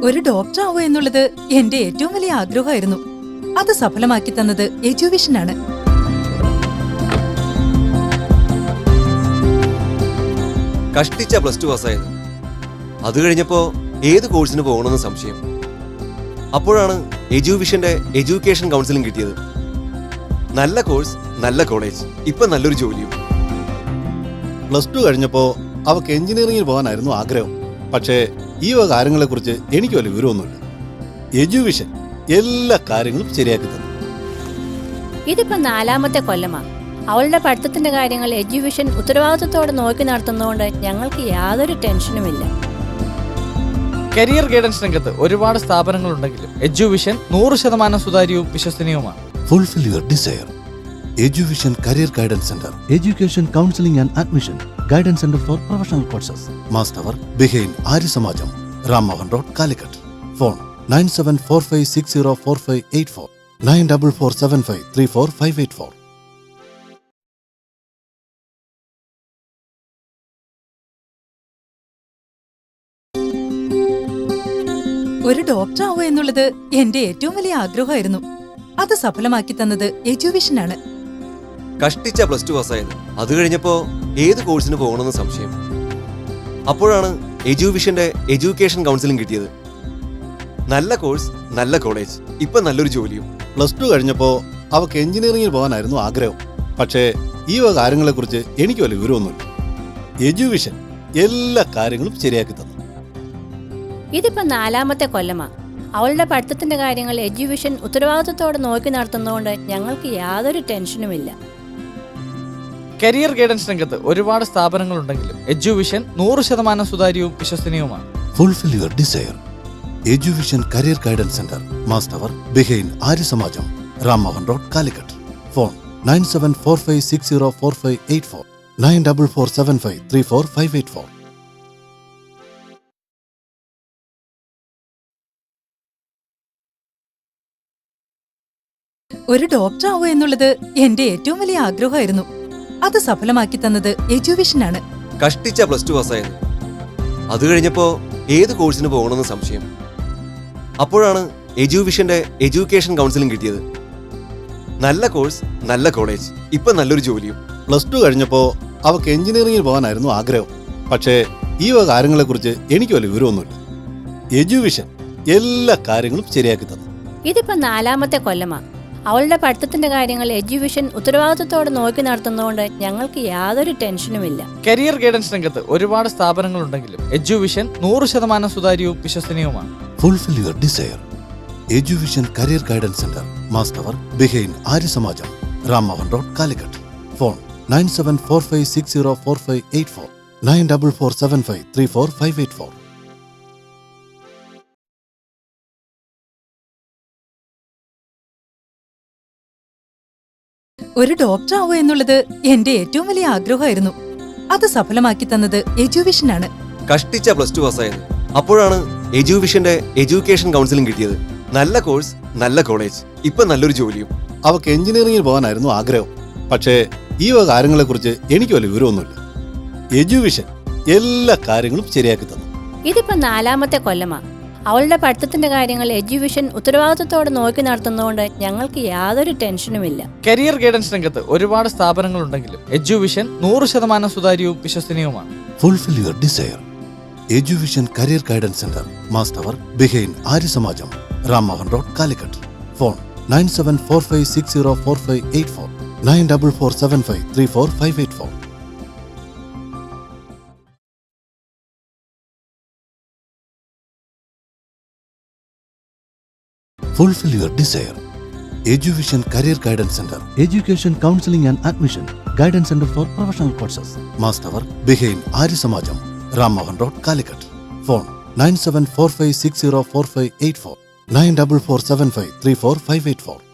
ഒരു ഡോക്ടർ ആവുക എന്നുള്ളത് എന്റെ ഏറ്റവും വലിയ ആഗ്രഹമായിരുന്നു. അത് സഫലമാക്കി തന്നത് എഡ്യൂവിഷനാണ്. കഷ്ടിച്ച +2 പാസ്സായത്. അത് കഴിഞ്ഞപ്പോ ഏത് കോഴ്സിന് പോകണമെന്ന് സംശയം. അപ്പോഴാണ് എഡ്യൂവിഷന്റെ എഡ്യൂക്കേഷൻ കൗൺസിലിംഗ് കിട്ടിയത്. നല്ല കോഴ്സ്, നല്ല കോളേജ്, ഇപ്പൊ നല്ലൊരു ജോലിയും. +2 കഴിഞ്ഞപ്പോ അവക്ക് എഞ്ചിനീയറിംഗിൽ പോകാനായിരുന്നു ആഗ്രഹം. പക്ഷേ ഈ വക കാര്യങ്ങളെക്കുറിച്ച് എനിക്ക് വലിയ വിവരമൊന്നുമില്ല. എഡ്യൂവിഷൻ എല്ലാ കാര്യങ്ങളും ശരിയാക്കി തന്നു. ഇതിപ്പോ 4ാമത്തെ കൊല്ലമാ. അവളുടെ പഠിത്തത്തിന്റെ കാര്യങ്ങൾ എഡ്യൂവിഷൻ ഉത്തരവാദിത്വത്തോടെ നോക്കി നടത്തുന്നതുകൊണ്ട് ഞങ്ങൾക്ക് യാതൊരു ടെൻഷനുമില്ല. കരിയർ ഗൈഡൻസ് രംഗത്ത് ഒരുപാട് സ്ഥാപനങ്ങളുണ്ടെങ്കിലും എഡ്യൂവിഷൻ 100% സുതാര്യവും വിശ്വസനീയവുമാണ്. Fulfill your desire. Eduvision Career Guidance Center. Education Counseling and Admission. Guidance Center for Professional Courses. Master behind Arya Samajam, Ram Mohan Road, Calicut. Phone 9745604584 9447534584. ഒരു ഡോക്ടർ ആവുക എന്നുള്ളത് എന്റെ ഏറ്റവും വലിയ ആഗ്രഹമായിരുന്നു. അത് സഫലമാക്കി തന്നത് എഡ്യൂവിഷനാണ്. കഷ്ടിച്ച +2 പാസ്സായത്. അത് കഴിഞ്ഞപ്പോ ഏത് കോഴ്സിന് പോകണമെന്ന് സംശയം. അപ്പോഴാണ് എഡ്യൂവിഷന്റെ എഡ്യൂക്കേഷൻ കൗൺസിലിംഗ് കിട്ടിയത്. നല്ല കോഴ്സ്, നല്ല കോളേജ്, ഇപ്പൊ നല്ലൊരു ജോലിയും. +2 കഴിഞ്ഞപ്പോ അവക്ക് എഞ്ചിനീയറിംഗിൽ പോകാനായിരുന്നു ആഗ്രഹം. പക്ഷേ ഈ വക കാര്യങ്ങളെക്കുറിച്ച് എനിക്ക് വലിയ വിവരമൊന്നുമില്ല. എഡ്യൂവിഷൻ എല്ലാ കാര്യങ്ങളും ശരിയാക്കി തന്നു. ഇതിപ്പോ 4ാമത്തെ കൊല്ലമാ. അവളുടെ പഠിത്തത്തിന്റെ കാര്യങ്ങൾ എഡ്യൂവിഷൻ ഉത്തരവാദിത്വത്തോടെ നോക്കി നടത്തുന്നതുകൊണ്ട് ഞങ്ങൾക്ക് യാതൊരു ടെൻഷനുമില്ല. കരിയർ ഗൈഡൻസ് രംഗത്ത് ഒരുപാട് സ്ഥാപനങ്ങളുണ്ടെങ്കിലും എഡ്യൂവിഷൻ 100% സുതാര്യവും വിശ്വസനീയവുമാണ്. Fulfill your desire. Eduvision Career Guidance Center. Master behind Arya Samajam, Ram Mohan Road, Calicut. Phone 9745604584 9447534584. ഒരു ഡോക്ടർ ആവുക എന്നുള്ളത് എന്റെ ഏറ്റവും വലിയ ആഗ്രഹമായിരുന്നു. അത് സഫലമാക്കി തന്നത് എഡ്യൂവിഷനാണ്. കഷ്ടിച്ച +2 പാസ്സായത്. അത് കഴിഞ്ഞപ്പോ ഏത് കോഴ്സിന് പോകണമെന്ന് സംശയം. അപ്പോഴാണ് എഡ്യൂവിഷന്റെ എഡ്യൂക്കേഷൻ കൗൺസിലിംഗ് കിട്ടിയത്. നല്ല കോഴ്സ്, നല്ല കോളേജ്, ഇപ്പൊ നല്ലൊരു ജോലിയും. +2 കഴിഞ്ഞപ്പോ അവക്ക് എഞ്ചിനീയറിംഗിൽ പോകാനായിരുന്നു ആഗ്രഹം. പക്ഷേ ഈ വക കാര്യങ്ങളെക്കുറിച്ച് എനിക്ക് വലിയ വിവരമൊന്നുമില്ല. എഡ്യൂവിഷൻ എല്ലാ കാര്യങ്ങളും ശരിയാക്കി തന്നു. ഇതിപ്പോ 4ാമത്തെ കൊല്ലമാ. അവളുടെ പഠിത്തത്തിന്റെ കാര്യങ്ങൾ എഡ്യൂവിഷൻ ഉത്തരവാദിത്വത്തോടെ നോക്കി നടത്തുന്നതുകൊണ്ട് ഞങ്ങൾക്ക് യാതൊരു ടെൻഷനുമില്ല. കരിയർ ഗൈഡൻസ് രംഗത്ത് ഒരുപാട് സ്ഥാപനങ്ങളുണ്ടെങ്കിലും എഡ്യൂവിഷൻ 100% സുതാര്യവും വിശ്വസനീയവുമാണ്. Fulfill your desire. Eduvision Career Guidance Center. Master behind Arya Samajam, Ram Mohan Road, Calicut. Phone 9745604584 9447534584. ഒരു ഡോക്ടർ ആവുക എന്നുള്ളത് എന്റെ ഏറ്റവും വലിയ ആഗ്രഹമായിരുന്നു. അത് സഫലമാക്കി തന്നത് എഡ്യൂവിഷനാണ്. കഷ്ടിച്ച +2 പാസ്സായത്. അപ്പോഴാണ് എഡ്യൂവിഷന്റെ എഡ്യൂക്കേഷൻ കൗൺസിലിംഗ് കിട്ടിയത്. നല്ല കോഴ്സ്, നല്ല കോളേജ്, ഇപ്പൊ നല്ലൊരു ജോലിയും. അവക്ക് എഞ്ചിനീയറിംഗിൽ പോകാനായിരുന്നു ആഗ്രഹം. പക്ഷേ ഈ വക കാര്യങ്ങളെക്കുറിച്ച് എനിക്ക് വലിയ വിവരമൊന്നുമില്ല. എഡ്യൂവിഷൻ എല്ലാ കാര്യങ്ങളും ശരിയാക്കി തന്നു. ഇതിപ്പോ 4ാമത്തെ കൊല്ലമാ. അവളുടെ പഠിത്തത്തിന്റെ കാര്യങ്ങൾ എഡ്യൂവിഷൻ ഉത്തരവാദിത്വത്തോടെ നോക്കി നടത്തുന്നതുകൊണ്ട് ഞങ്ങൾക്ക് യാതൊരു ടെൻഷനുമില്ല. കരിയർ ഗൈഡൻസ് രംഗത്ത് ഒരുപാട് സ്ഥാപനങ്ങളുണ്ടെങ്കിലും എഡ്യൂവിഷൻ 100% സുതാര്യവും വിശ്വസനീയവുമാണ്. Fulfill your desire. Eduvision Career Guidance Center. Master behind Arya Samajam, Ram Mohan Road, Calicut. Phone 9745604584 9447534584. Fulfill your desire. Eduvision Career Guidance Center. Education Counseling and Admission. Guidance Center for Professional Courses. Master behind Arya Samajam, Ram Mohan Road, Calicut. Phone 9745604584 9447534584.